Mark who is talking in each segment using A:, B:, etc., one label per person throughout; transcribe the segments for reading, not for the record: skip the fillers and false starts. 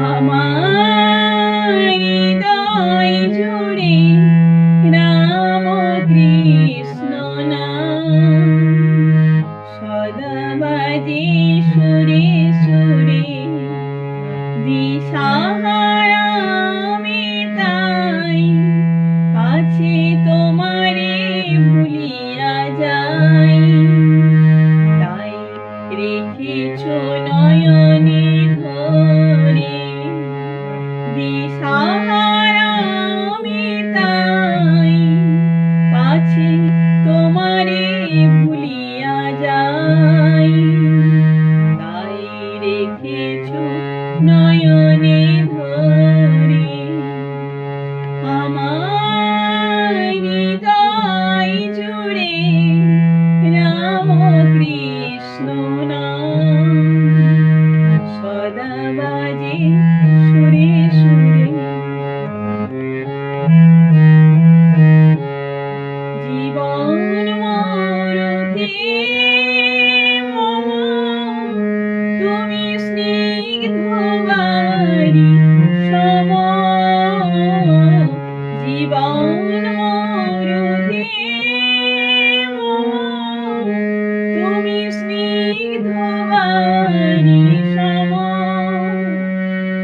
A: আমার হৃদয় জুড়ে রাম কৃষ্ণ নাম সদা বাজে সুরে সুরে দিশাহারা আমি তাই কাছে তোমারে ভুলিয়া যাই তাই রেখেছ নয়নে ধরে দিশাহারা আমি তাই কাছে তোমারে ভুলিয়া যাই তাই রেখেছ নয়নে ধরে আমার হৃদয় জুড়ে রাম কৃষ্ণ নাম সদা বাজে সুরে সুরে জীবন মরতে মম তুমি স্নিগ্ধ বারি সম জীবন মরতে মম তুমি স্নিগ্ধ বারি সম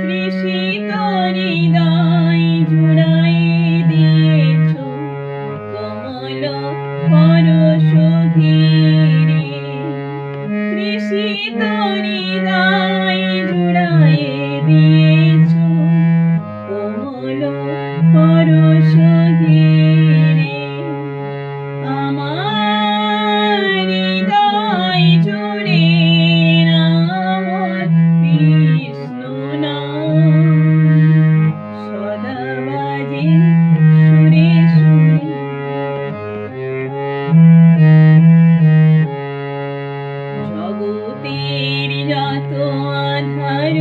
A: তৃষিত হৃদয় জুড়াই দিয়েছ কমল পরশ ঘিরে তৃষিত হৃদয় জুড়াই দিয়েছ কমল পরশ ঘিরে আমার হৃদয় জুড়ে রাম কৃষ্ণ নাম সদা বাজে সুরে সুরে জগতের যত আধার